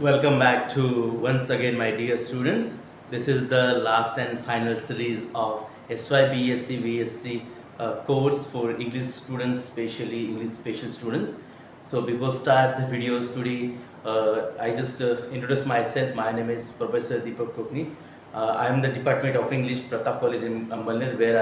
Welcome back to once again, my dear students. This is the last and final series of SYBSC VSC course for English students, especially English special students. So before start the videos today, I just introduce myself. My name is Professor Deepak Kokani. I am the Department of English, Pratap College in Ambalner, where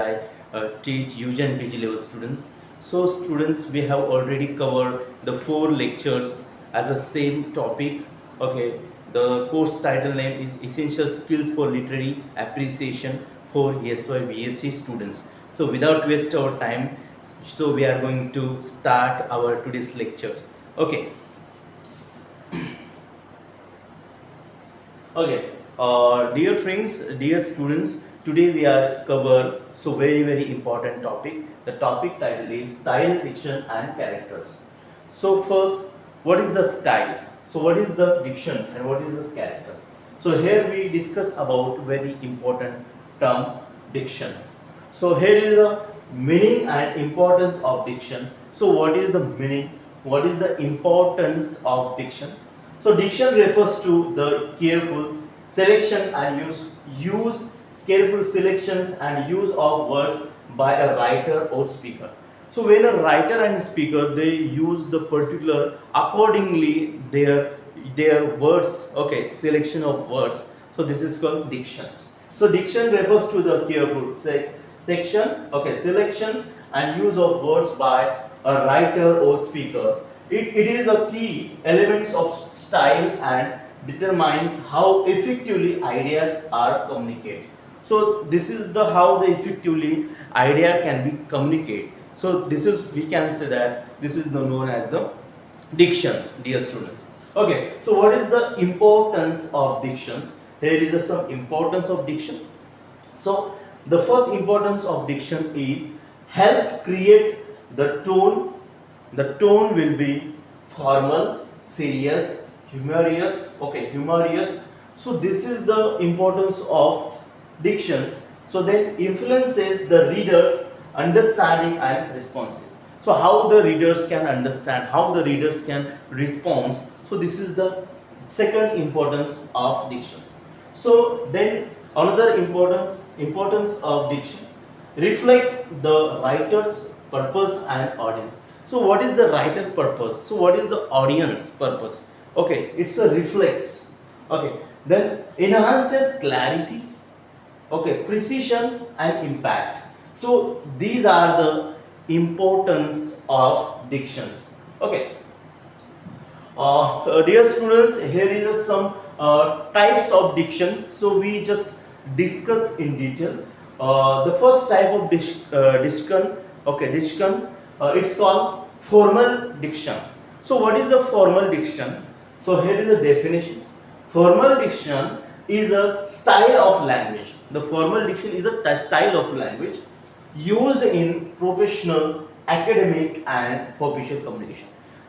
I teach UG and PG level students. So students, we have already covered the 4 lectures as the same topic. Okay, the course title name is Essential Skills for Literary Appreciation for SYBSC students. So without waste our time, so we are going to start our today's lectures. Okay. Okay, dear friends, dear students, today we are cover so very important topic. The topic title is style, diction and characters. So first, what is the style? So what is the diction and what is the character? So here we discuss about very important term, diction. So here is the meaning and importance of diction. So what is the meaning? What is the importance of diction? So diction refers to the careful selection and use careful selections and use of words by a writer or speaker. So when a writer and speaker, they use the particular accordingly their words, okay, selection of words. So this is called dictions. So diction refers to the careful section, okay, selections and use of words by a writer or speaker. It is a key elements of style and determines how effectively ideas are communicated. So this is the how the effectively idea can be communicated. So this is, we can say that this is known as the dictions, dear students. Okay, so what is the importance of dictions? Here is some importance of diction. So the first importance of diction is help create the tone. The tone will be formal, serious, humorous. Okay, humorous. So this is the importance of dictions. So then influences the reader's understanding and responses. So how the readers can understand, how the readers can respond. So this is the second importance of diction. So then another importance of diction, reflect the writer's purpose and audience. So what is the writer purpose? So what is the audience purpose? Okay, it's a reflects. Okay, then enhances clarity, okay, precision and impact. So these are the importance of dictions. Okay. Dear students, here is some types of dictions. So we just discuss in detail. The first type of diction, okay, diction, it's called formal diction. So what is the formal diction? So here is the definition. Formal diction is a style of language. The formal diction is a style of language used in professional, academic and official communication.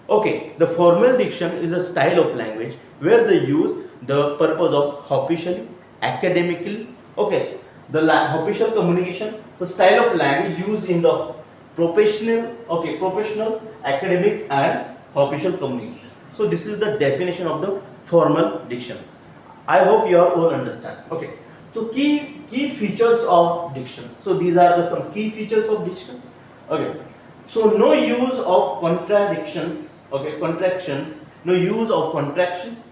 Okay, the formal diction is a style of language where they use the purpose of officially, academically, okay, the official communication, the style of language used in the professional, okay, professional, academic and official communication. So this is the definition of the formal diction. I hope you all understand. Okay. So key features of diction. So these are the some key features of diction. Okay. So no use of contradictions, okay, contractions, no use of contractions,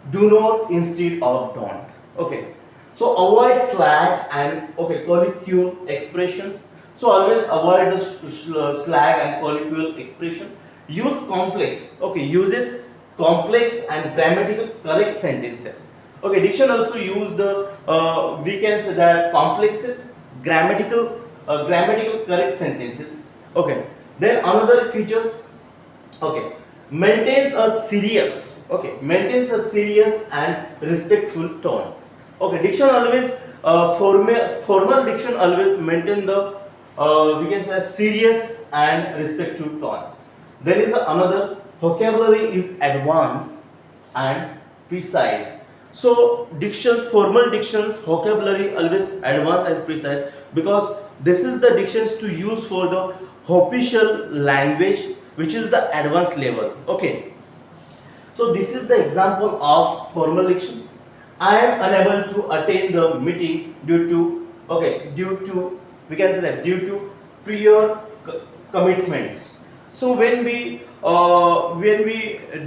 do not instead of don't. Okay. So avoid slang and okay, colloquial expressions. So always avoid the slang and colloquial expression. Use complex, okay, uses complex and grammatical correct sentences. Okay, diction also use the we can say that complexes, grammatical correct sentences. Okay, then another features, okay, maintains a serious, okay, maintains a serious and respectful tone. Okay, diction always formal diction always maintain the we can say serious and respectful tone. There is another vocabulary is advanced and precise. So dictions, formal dictions, vocabulary always advanced and precise because this is the dictions to use for the official language which is the advanced level. Okay. So this is the example of formal diction. I am unable to attend the meeting due to we can say that due to prior commitments. So when we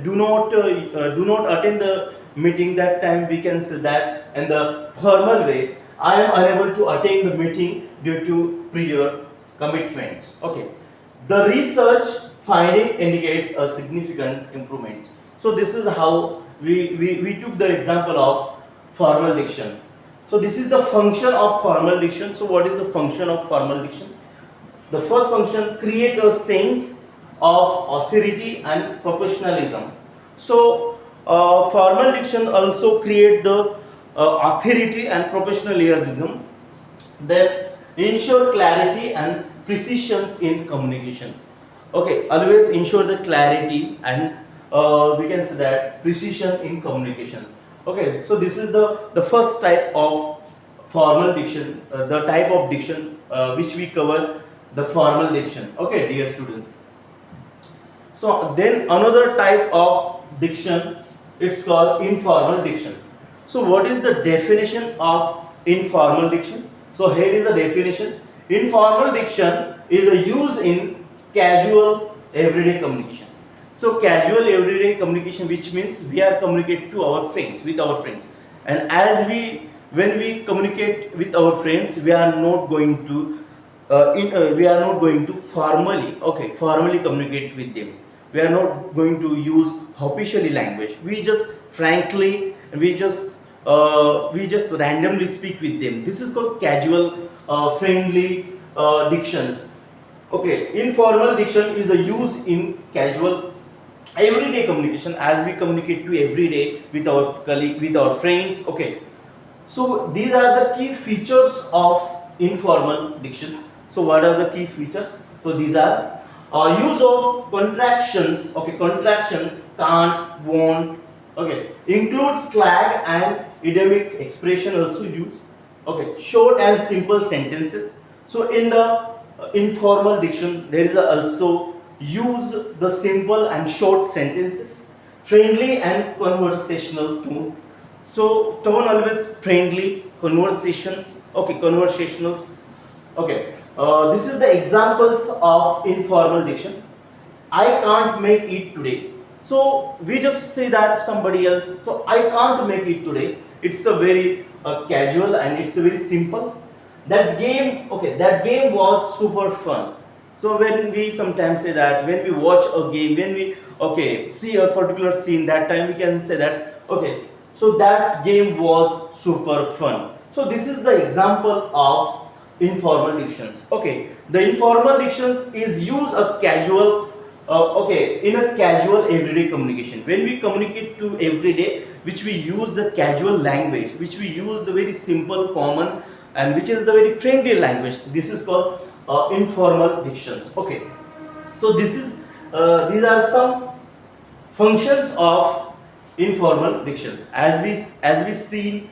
do not attend the meeting, that time we can say that in the formal way, I am unable to attend the meeting due to prior commitments. Okay, the research finding indicates a significant improvement. So this is how we took the example of formal diction. So this is the function of formal diction. So what is the function of formal diction? The first function, create a sense of authority and professionalism. So formal diction also create the authority and professionalism. Then ensure clarity and precision in communication. Okay, always ensure the clarity and we can say that precision in communication. Okay, so this is the first type of formal diction, the type of diction which we cover, the formal diction. Okay, dear students. So then another type of diction, it's called informal diction. So what is the definition of informal diction? So here is the definition. Informal diction is a use in casual everyday communication. So casual everyday communication, which means we are communicate to our friends, with our friends, and when we communicate with our friends, we are not going to formally communicate with them. We are not going to use officially language. We just frankly, we just randomly speak with them. This is called casual, friendly dictions. Okay, informal diction is a use in casual everyday communication, as we communicate to every day with our colleague, with our friends. Okay, so these are the key features of informal diction. So what are the key features? So these are use of contractions. Okay, contraction, can't, won't. Okay, include slang and idiomatic expression also use. Okay, short and simple sentences. So in the informal diction, there is also use the simple and short sentences, friendly and conversational tone. So tone always friendly, conversations. Okay, conversationals. Okay, this is the examples of informal diction. I can't make it today. So we just say that somebody else. So I can't make it today. It's a very casual and it's a very simple. That game. Okay, that game was super fun. So when we sometimes say that, when we watch a game, when we see a particular scene, that time we can say that okay, so that game was super fun. So this is the example of informal dictions. Okay, the informal dictions is use a casual in a casual everyday communication. When we communicate to everyday, which we use the casual language, which we use the very simple, common, and which is the very friendly language. This is called informal dictions. Okay, so these are some functions of informal dictions. As we see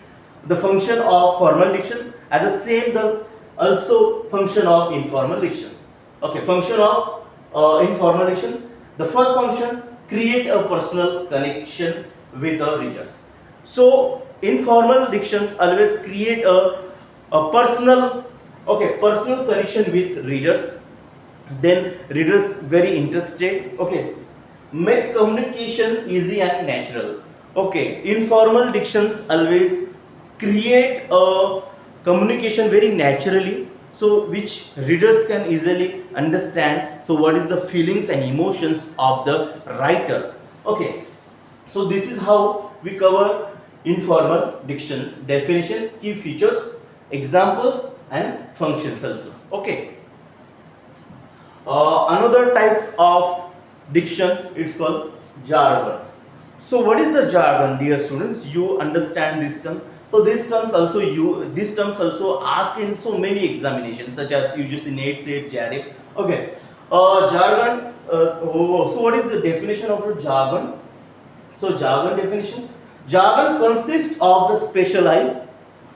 the function of formal diction, as the same the also function of informal dictions. Okay, function of informal diction. The first function, create a personal connection with the readers. So informal dictions always create a personal connection with readers. Then readers very interested. Okay, makes communication easy and natural. Okay, informal dictions always create a communication very naturally, so which readers can easily understand. So what is the feelings and emotions of the writer. Okay, so this is how we cover informal dictions, definition, key features, examples and functions also. Okay, another types of dictions, it's called jargon. So what is the jargon, dear students? You understand this term. So these terms also asked in so many examinations, such as UGC, NET, SET, JARE. Okay, jargon. So what is the definition of the jargon? So jargon definition: jargon consists of the specialized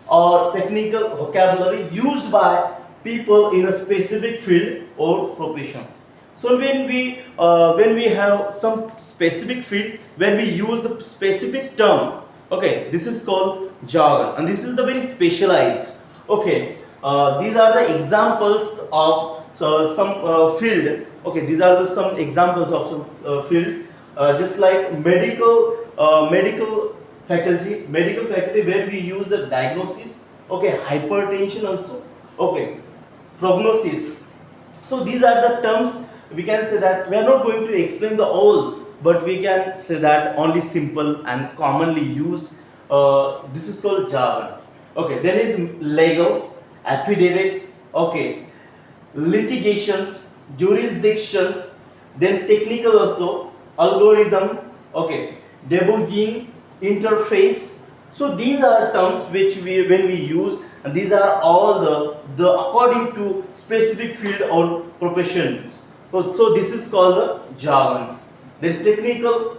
or technical vocabulary used by people in a specific field or professions. So when we have some specific field where we use the specific term, okay, this is called jargon, and this is the very specialized. Okay, these are the examples of some field. Okay, these are the some examples of some field, just like medical faculty where we use the diagnosis. Okay, hypertension also. Okay, prognosis. So these are the terms. We can say that we are not going to explain the all, but we can say that only simple and commonly used. This is called jargon. Okay, there is legal, affidavit. Okay, litigations, jurisdiction, then technical also, algorithm. Okay, debugging, interface. So these are terms which we when we use, and these are all the according to specific field or profession. So this is called the jargons. Then technical.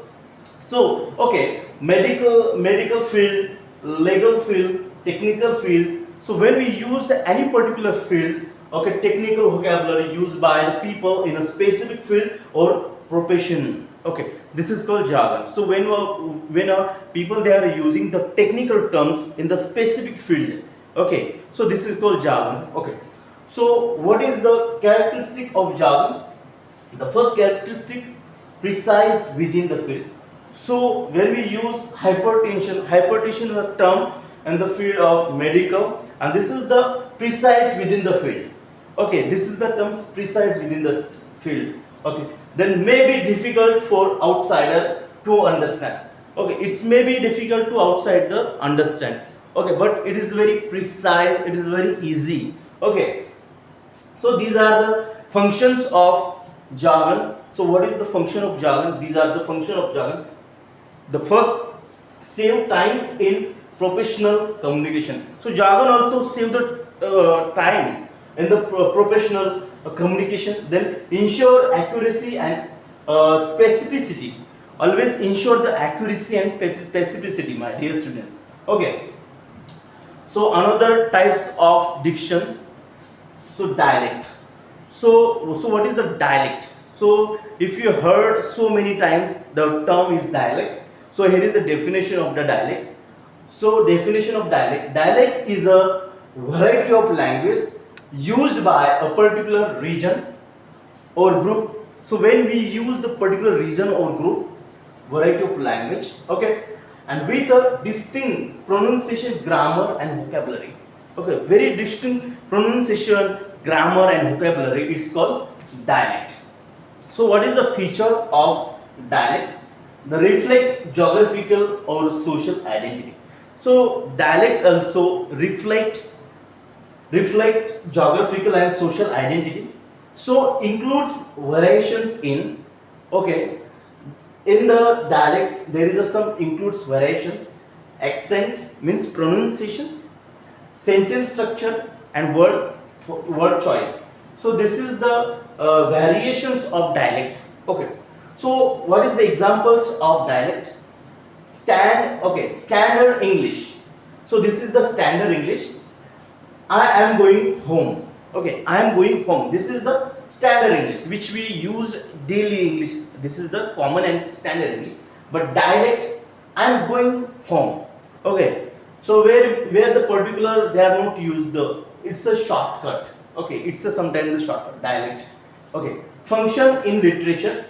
So okay, medical field, legal field, technical field. So when we use any particular field, okay, technical vocabulary used by the people in a specific field or profession. Okay, this is called jargon. So when people they are using the technical terms in the specific field. Okay, so this is called jargon. Okay, so what is the characteristic of jargon? The first characteristic, precise within the field. So when we use hypertension is a term in the field of medical, and this is the precise within the field. Okay, this is the terms precise within the field. Okay, then may be difficult for outsider to understand. Okay, it's may be difficult to outsider understand. Okay, but it is very precise, it is very easy. Okay, so these are the functions of jargon. So what is the function of jargon? These are the function of jargon. The first, save times in professional communication. So jargon also save the time in the professional communication. Then ensure accuracy and specificity. Always ensure the accuracy and specificity, my dear students. Okay. So another types of diction. So dialect. So what is the dialect? So if you heard so many times the term is dialect. So here is a definition of the dialect. So definition of dialect. Dialect is a variety of language used by a particular region or group. So when we use the particular region or group, variety of language, okay, and with a distinct pronunciation, grammar and vocabulary. Okay, very distinct pronunciation, grammar and vocabulary, it's called dialect. So what is the feature of dialect? The reflect geographical or social identity. So dialect also reflect geographical and social identity. So includes variations in, okay, in the dialect there is some includes variations, accent means pronunciation, sentence structure and word choice. So this is the variations of dialect. Okay, so what is the examples of dialect? Standard English. So this is the standard English. I am going home. Okay, I am going home. This is the standard English which we use daily English. This is the common and standard English. But dialect, I am going home. Okay, so where the particular they are not used the, it's a shortcut. Okay, it's a sometimes the shortcut dialect. Okay, function in literature.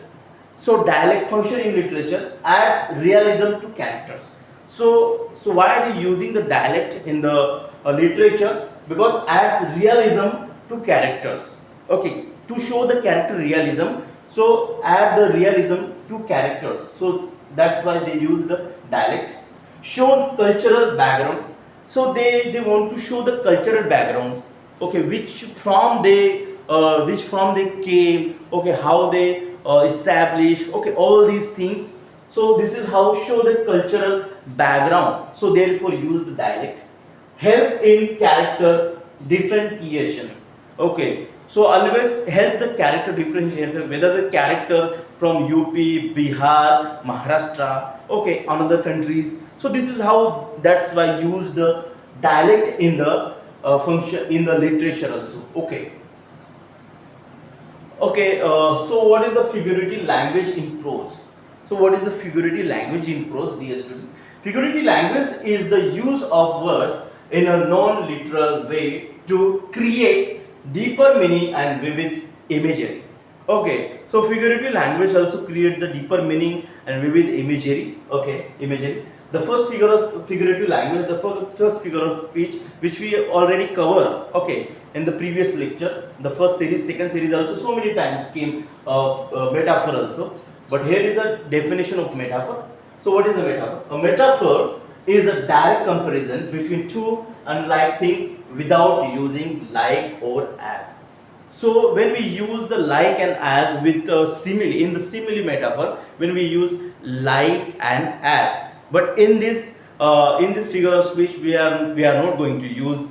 So dialect function in literature adds realism to characters. So why are they using the dialect in the literature? Because adds realism to characters. Okay, to show the character realism, so add the realism to characters. So that's why they use the dialect. Show cultural background. So they want to show the cultural background. Okay, which from they came. Okay, how they established. Okay, all these things. So this is how show the cultural background. So therefore use the dialect. Help in character differentiation. Okay, so always help the character differentiation, whether the character from UP, Bihar, Maharashtra, okay, another countries. So this is how, that's why use the dialect in the function in the literature also. Okay. Okay, so what is the figurative language in prose? So what is the figurative language in prose, dear students? Figurative language is the use of words in a non-literal way to create deeper meaning and vivid imagery. Okay, so figurative language also create the deeper meaning and vivid imagery. Okay, imagery. The first figurative language, the first figure of speech, which we already cover. Okay, in the previous lecture, the first series, second series also so many times came metaphor also. But here is a definition of metaphor. So what is a metaphor? A metaphor is a direct comparison between two unlike things without using like or as. So when we use the like and as with simile, in the simile metaphor, when we use like and as, but in this figure of speech we are not going to use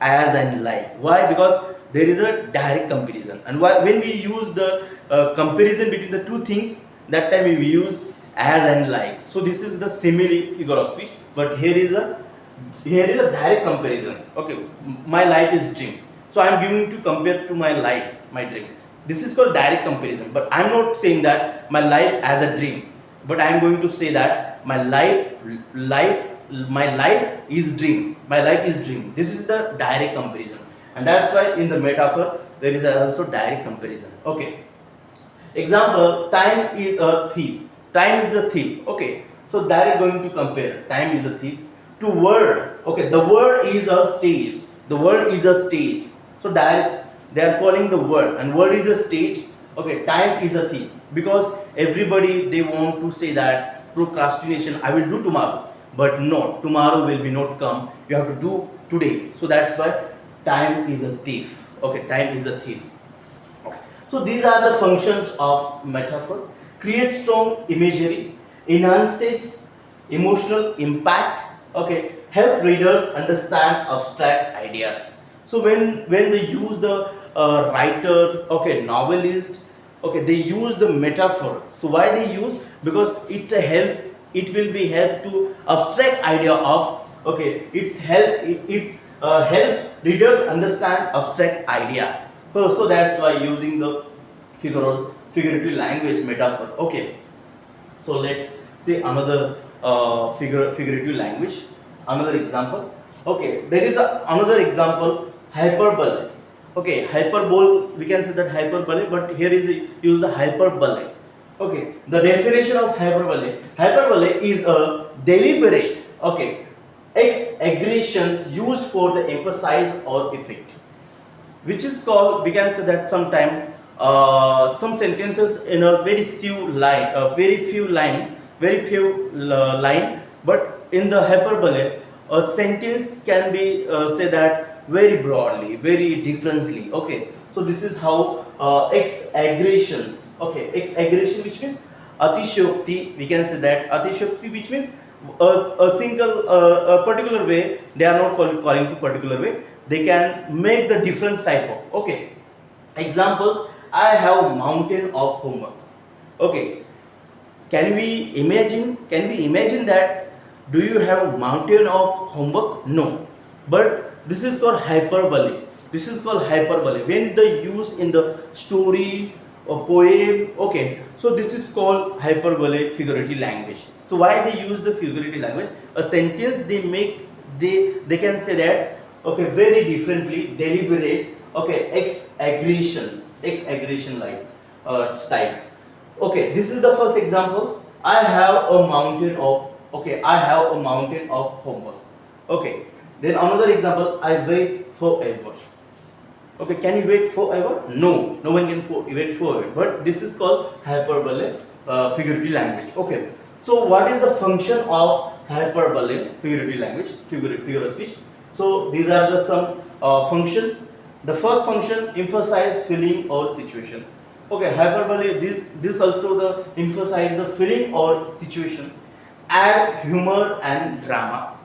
as and like. Why? Because there is a direct comparison, and when we use the comparison between the two things, that time we use as and like. So this is the simile figure of speech, but here is a direct comparison. Okay, my life is dream, so I am giving to compare to my life, my dream. This is called direct comparison, but I am not saying that my life as a dream, but I am going to say that my life is dream. My life is dream. This is the direct comparison, and that's why in the metaphor there is also direct comparison. Okay. Example: time is a thief. Time is a thief. Okay. So direct going to compare. Time is a thief to word. Okay. The word is a stage. The word is a stage. So direct they are calling the word, and word is a stage. Okay. Time is a thief, because everybody they want to say that procrastination, I will do tomorrow, but no, tomorrow will be not come, you have to do today. So that's why time is a thief. Okay, time is a thief. Okay. So these are the functions of metaphor: create strong imagery, enhances emotional impact, okay, help readers understand abstract ideas. So when they use the writer, okay, novelist, okay, they use the metaphor. So why they use? Because it will be help to abstract idea of, okay, it's helps readers understand abstract idea. So that's why using the figurative language metaphor. Okay, so let's say another figurative language, another example. Okay, there is another example: hyperbole. Okay, hyperbole, we can say that hyperbole, but here is use the hyperbole. Okay, the definition of hyperbole: hyperbole is a deliberate, okay, exaggerations used for the emphasize or effect, which is called, we can say that sometime some sentences in a very few line, but in the hyperbole a sentence can be say that very broadly, very differently. Okay, so this is how exaggerations. Okay, exaggeration, which means atishokti, we can say that atishokti, which means a single a particular way, they are not calling to particular way, they can make the different type of. Okay, examples: I have mountain of homework. Okay, can we imagine that? Do you have mountain of homework? No, but this is called hyperbole. This is called hyperbole when they use in the story or poem. Okay, so this is called hyperbole figurative language. So why they use the figurative language? A sentence they make, they can say that, okay, very differently, deliberate, okay, exaggeration like style. Okay, this is the first example: I have a mountain of, okay, I have a mountain of homework. Okay, then another example: I wait forever. Okay, can you wait forever? No, no one can wait forever. But this is called hyperbole figurative language. Okay, so what is the function of hyperbole figurative language, figure of speech? So these are the some functions. The first function: emphasize feeling or situation. Okay, hyperbole, this also the emphasize the feeling or situation. Add humor and drama.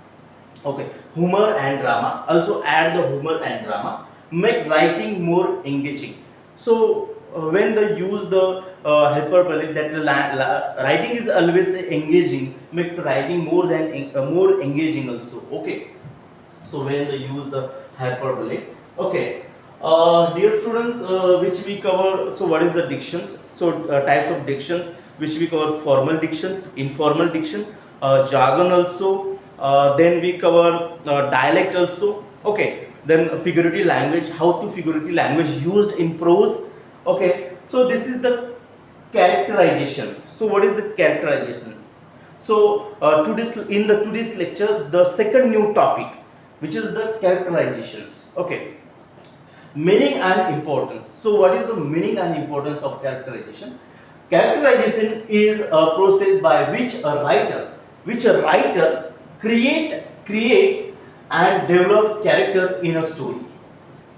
Okay, humor and drama. Also add the humor and drama. Make writing more engaging. So when they use the hyperbole, that writing is always engaging. Make the writing more engaging also. Okay. So when they use the hyperbole. Okay. Dear students, which we cover, so what is the dictions? So types of dictions, which we cover: formal diction, informal diction, jargon also. Then we cover dialect also. Okay. Then figurative language, how to figurative language used in prose. Okay. So this is the characterization. So what is the characterization? So today's lecture, the second new topic, which is the characterizations. Okay. Meaning and importance. So what is the meaning and importance of characterization? Characterization is a process by which a writer creates and develops character in a story.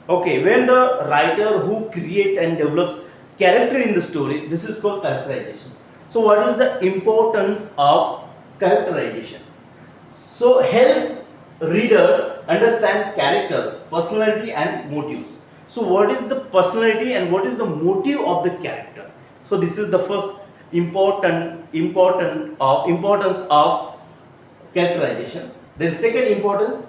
Okay, when the writer who create and develops character in the story, this is called characterization. So what is the importance of characterization? So helps readers understand character, personality and motives. So what is the personality and what is the motive of the character? So this is the first importance of characterization. Then second importance,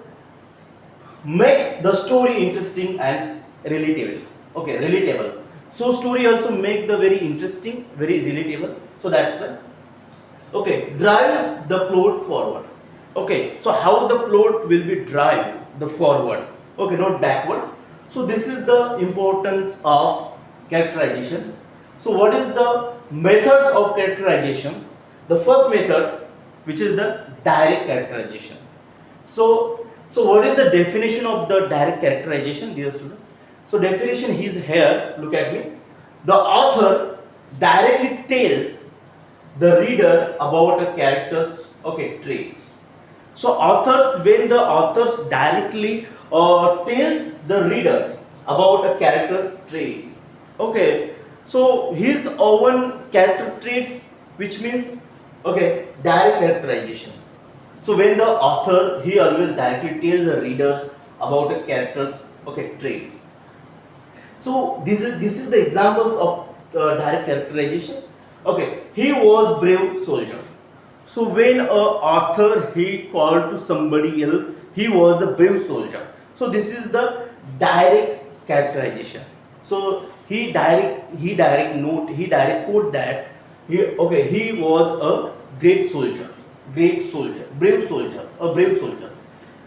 makes the story interesting and relatable. Okay, relatable. So story also make the very interesting, very relatable. So that's why. Okay, drives the plot forward. Okay, so how the plot will be drive the forward. Okay, not backward. So this is the importance of characterization. So what is the methods of characterization? The first method, which is the direct characterization. So what is the definition of the direct characterization, dear student? So definition is here, look at me. The author directly tells the reader about a character's traits. So when the authors directly tells the reader about a character's traits. Okay, so his own character traits, which means direct characterization. So when the author, he always directly tells the readers about a character's traits. So this is the examples of direct characterization. Okay, he was brave soldier. So when a author he called to somebody else, he was a brave soldier. So this is the direct characterization. So he direct quote that he was a brave soldier, a brave soldier.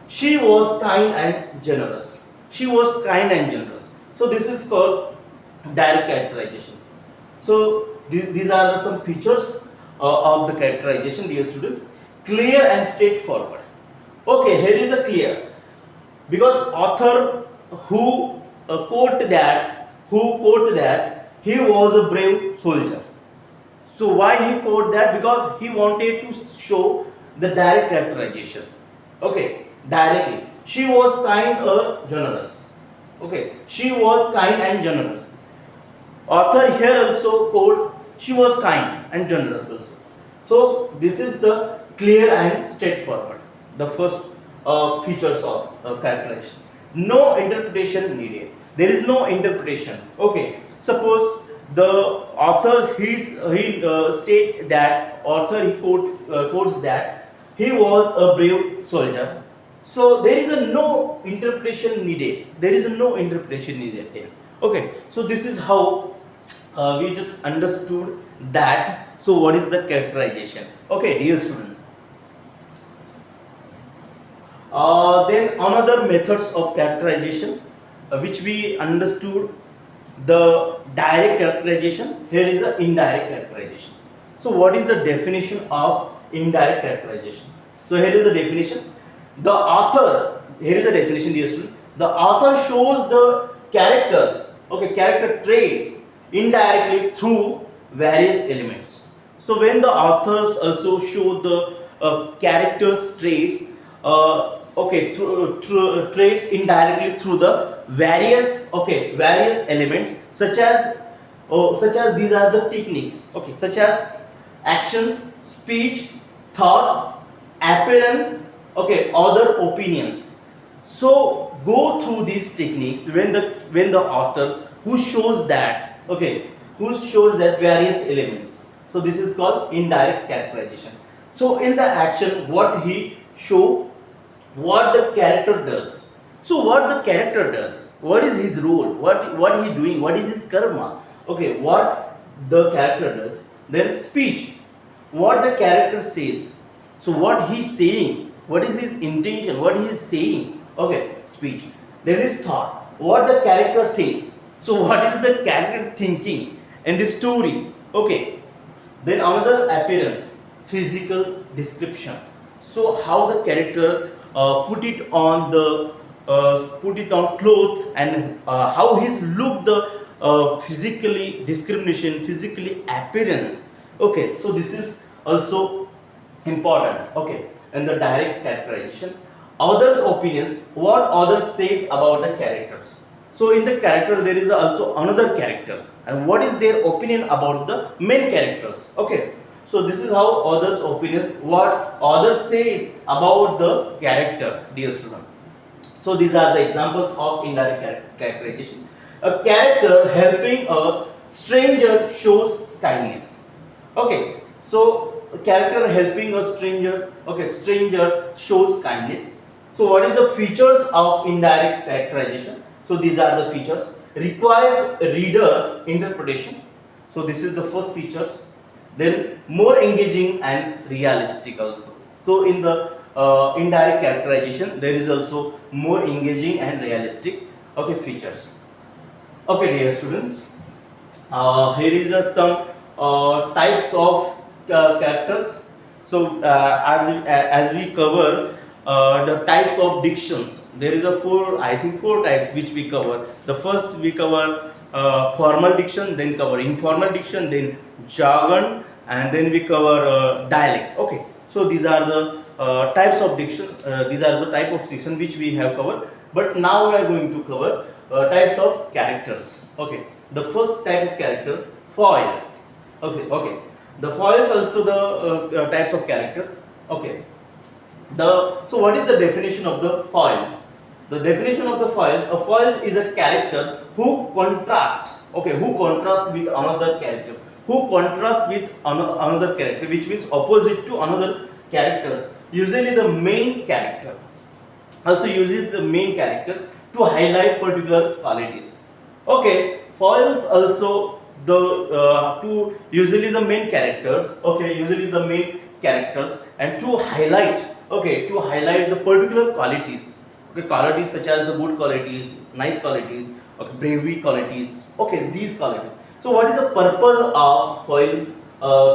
She was kind and generous. So this is called direct characterization. So these are some features of the characterization, dear students. Clear and straightforward. Okay, here is a clear, because author who quote that he was a brave soldier. So why he quote that? Because he wanted to show the direct characterization. Okay, directly. She was kind and generous. Okay, she was kind and generous. Author here also quote she was kind and generous also. So this is the clear and straightforward. The first features of characterization. No interpretation needed. There is no interpretation. Okay, suppose the author he state that quotes that he was a brave soldier. So there is no interpretation needed. There. Okay, so this is how we just understood that. So what is the characterization? Okay, dear students. Then another methods of characterization, which we understood, the direct characterization. Here is the indirect characterization. So what is the definition of indirect characterization? So here is the definition. The author, here is the definition, dear student. The author shows the character traits indirectly through various elements. So when the authors also show the characters traits, traits indirectly through the various elements, such as these are the techniques, such as actions, speech, thoughts, appearance, other opinions. So go through these techniques when the authors who shows that various elements. So this is called indirect characterization. So in the action, what he show, what the character does. So what the character does, what is his role, what he doing, what is his karma, okay, what the character does. Then speech, what the character says, so what he's saying, what is his intention, what he is saying, okay, speech. Then is thought, what the character thinks, so what is the character thinking in the story, okay. Then another appearance, physical description, so how the character put it on clothes, and how his look, the physically discrimination, physically appearance, okay. So this is also important, okay. And the direct characterization, others opinions, what others says about the characters. So in the character there is also another characters, and what is their opinion about the main characters, okay. So this is how others opinions, what others say about the character, dear student. So these are the examples of indirect characterization. A character helping a stranger shows kindness, okay. So a character helping a stranger, okay, stranger shows kindness. So what is the features of indirect characterization? So these are the features. Requires readers interpretation, so this is the first features. Then more engaging and realistic also. So in the indirect characterization there is also more engaging and realistic, okay, features. Okay, dear students, here is some types of characters. So as we cover the types of dictions, there is a four types which we cover. The first we cover formal diction, then cover informal diction, then jargon, and then we cover dialect, okay. So these are the types of diction, these are the type of diction which we have covered. But now we are going to cover types of characters, okay. The first type of character, foils, okay. The foils also the types of characters, okay. So what is the definition of the foils? The definition of the foils, a foils is a character who contrasts, okay, who contrasts with another character, who contrasts with another character, which means opposite to another characters, usually the main character, also uses the main characters to highlight particular qualities, okay. Foils also the to usually the main characters, okay, usually the main characters, and to highlight, okay, to highlight the particular qualities, okay, qualities such as the good qualities, nice qualities, okay, bravery qualities, okay, these qualities. So what is the purpose of foil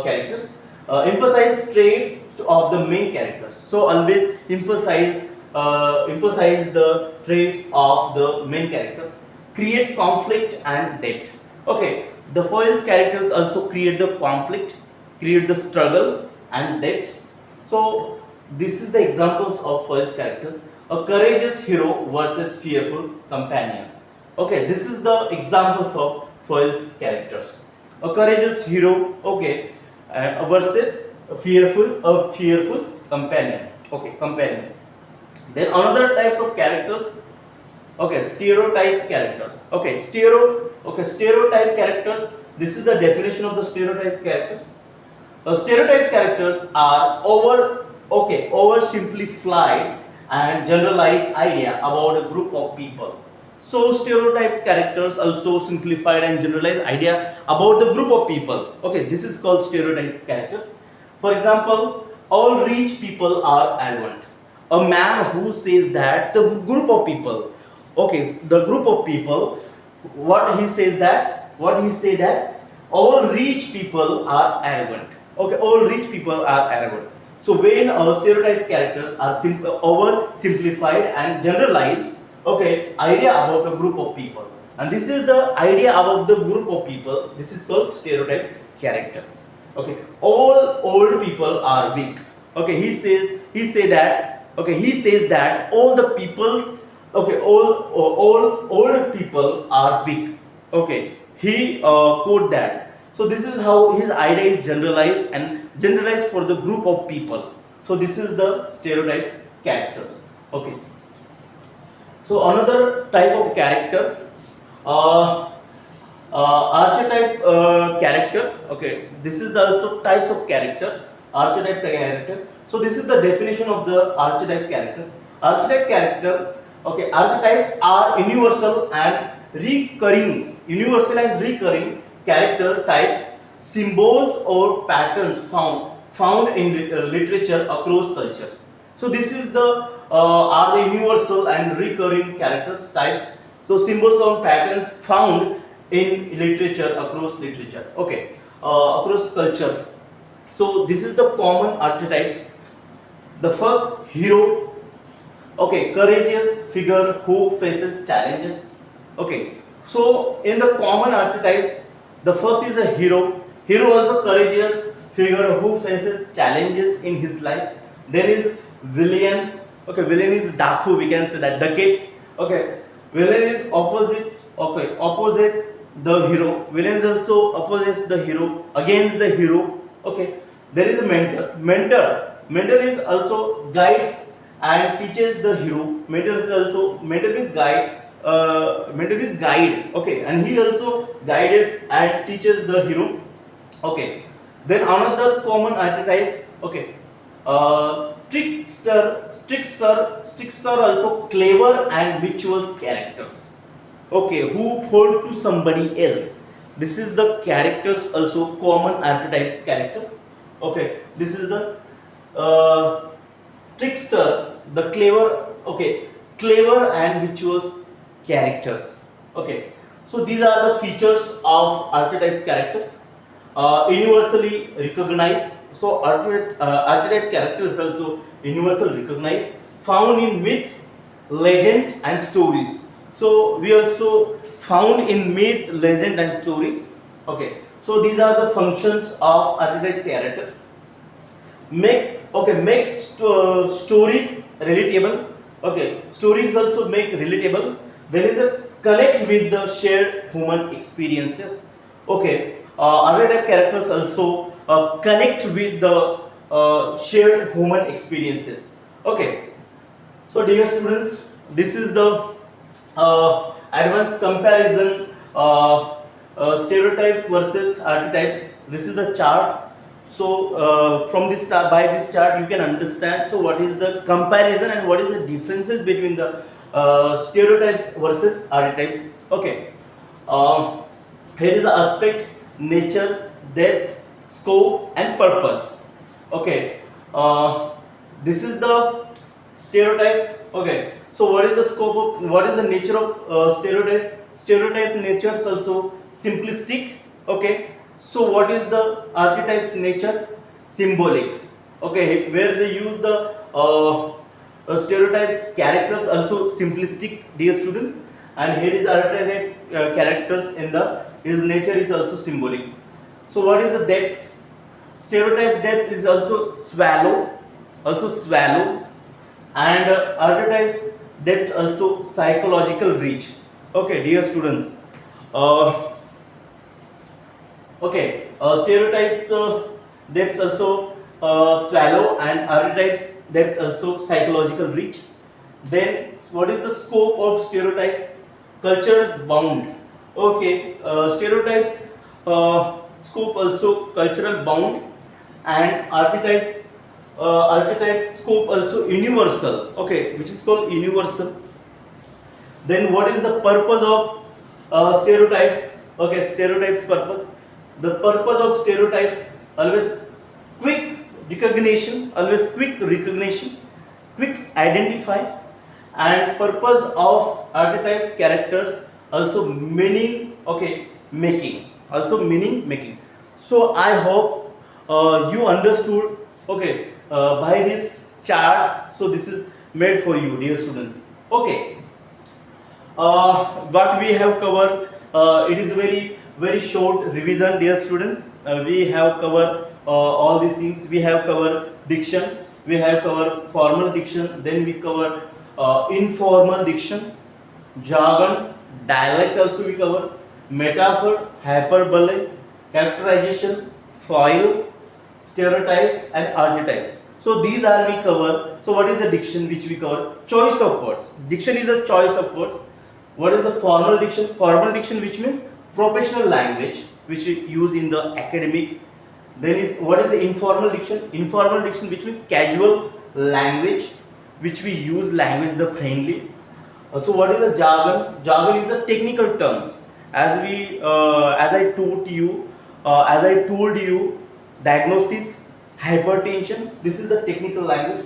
characters? Emphasize traits of the main characters. So always emphasize the traits of the main character. Create conflict and depth. Okay, the foils characters also create the conflict, create the struggle and depth. So this is the examples of foils characters. A courageous hero versus fearful companion. Okay, this is the examples of foils characters. A courageous hero, okay, versus a fearful companion, okay, companion. Then another types of characters, okay, stereotype characters, okay, stereotype characters. This is the definition of the stereotype characters. Stereotype characters are oversimplified and generalized idea about a group of people. So stereotype characters also simplified and generalized idea about the group of people, okay, this is called stereotype characters. For example, all rich people are arrogant. A man who says that the group of people, okay, the group of people, what he say that all rich people are arrogant, okay, all rich people are arrogant. So when our stereotype characters are oversimplified and generalized, okay, idea about a group of people, and this is the idea about the group of people, this is called stereotype characters, okay. All old people are weak, okay, he says that all the peoples, okay, all old people are weak, okay, he quote that. So this is how his idea is generalized for the group of people. So this is the stereotype characters, okay. So another type of character, archetype character, okay, this is the also types of character, archetype character. So this is the definition of the archetype character. Archetype character Okay, archetypes are universal and recurring character types, symbols or patterns found in literature across cultures. So this is the are the universal and recurring characters types. So symbols or patterns found in literature across literature. Okay, across culture. So this is the common archetypes. The first, hero. Okay, courageous figure who faces challenges. Okay, so in the common archetypes, the first is a hero. Hero also courageous figure who faces challenges in his life. Then is villain. Okay, villain is Daku. We can say that Ducat. Okay, villain is opposite. Okay, opposites the hero. Villain is also opposes the hero against the hero. Okay, there is a mentor. Mentor is also guides and teaches the hero. Mentor is also mentor is guide. Mentor is guide. Okay, and he also guides and teaches the hero. Okay, then another common archetypes. Okay, trickster also clever and virtuous characters. Okay, who hold to somebody else. This is the characters also common archetypes characters. Okay, this is the trickster, the clever. Okay, clever and virtuous characters. Okay, so these are the features of archetypes characters. Universally recognized. So archetype characters also universal recognized, found in myth, legend and stories. So we also found in myth, legend and story. Okay, so these are the functions of archetype character. Make stories relatable. Okay, stories also make relatable. There is a connect with the shared human experiences. Okay, archetype characters also connect with the shared human experiences. Okay, so dear students, this is the advanced comparison, stereotypes versus archetypes. This is the chart. So from this chart, by this chart you can understand so what is the comparison and what is the differences between the stereotypes versus archetypes. Okay, here is the aspect, nature, depth, scope and purpose. Okay, this is the stereotype. Okay, so what is the scope of, what is the nature of stereotype? Stereotype nature is also simplistic. Okay, so what is the archetype's nature? Symbolic. Okay, where they use the stereotypes characters also simplistic, dear students. And here is archetype characters in the his nature is also symbolic. So what is the depth? Stereotype depth is also swallow, and archetypes depth also psychological reach. Okay, dear students. Stereotypes depth also swallow, and archetypes depth also psychological reach. Then what is the scope of stereotypes? Cultural bound. Okay, stereotypes scope also cultural bound, and archetypes scope also universal. Okay, which is called universal. Then what is the purpose of stereotypes? Okay, stereotypes purpose. The purpose of stereotypes always quick recognition, quick identify, and purpose of archetypes characters also meaning. Okay, making, also meaning making. So I hope you understood. Okay, by this chart. So this is made for you, dear students. Okay, what we have covered, it is very short revision, dear students. We have covered all these things. We have covered diction, we have covered formal diction, then we covered informal diction, jargon, dialect also we cover, metaphor, hyperbole, characterization, foil, stereotype and archetype. So these are we cover. So what is the diction which we cover? Choice of words. Diction is a choice of words. What is the formal diction? Formal diction, which means professional language which we use in the academic. Then is what is the informal diction? Informal diction, which means casual language which we use, language the friendly. So what is a jargon? Jargon is a technical terms. As I told you, diagnosis, hypertension. This is the technical language.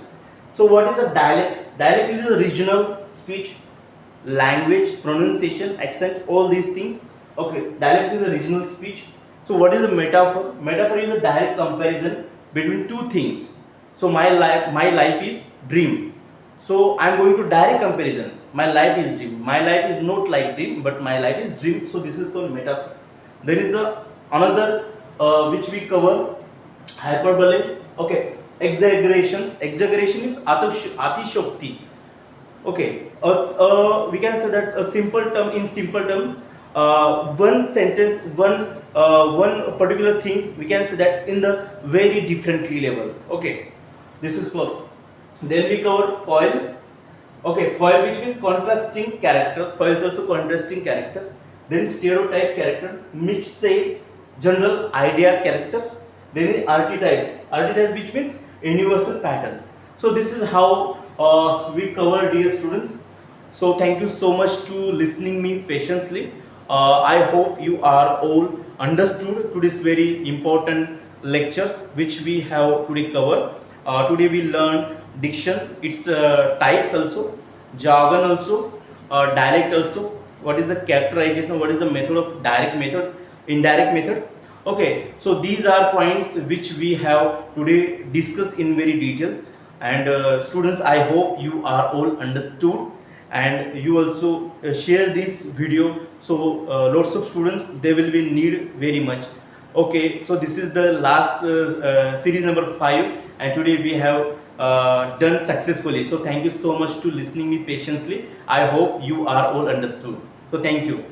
So what is a dialect? Dialect is a regional speech, language, pronunciation, accent, all these things. Okay, dialect is a regional speech. So what is a metaphor? Metaphor is a direct comparison between two things. So my life is dream. So I am going to direct comparison. My life is dream. My life is not like dream, but my life is dream. So this is called metaphor. There is another which we cover, hyperbole. Okay, exaggerations. Exaggeration is atishokti. Okay, we can say that a simple term in simple term, one sentence, one particular things we can say that in the very differently levels. Okay, this is what. Then we covered foil. Okay, foil which means contrasting characters. Foil is also contrasting character. Then stereotype character, mixed say, general idea character. Then archetypes. Archetype which means universal pattern. So this is how we cover, dear students. So thank you so much to listening me patiently. I hope you are all understood to this very important lecture which we have today cover. Today we learn diction, its types also, jargon also, dialect also. What is the characterization? What is the method of direct method, indirect method? Okay, so these are points which we have today discussed in very detail. And students, I hope you are all understood, and you also share this video, so lots of students they will be need very much. Okay, so this is the last series number 5, and today we have done successfully. So thank you so much to listening me patiently. I hope you are all understood. So thank you.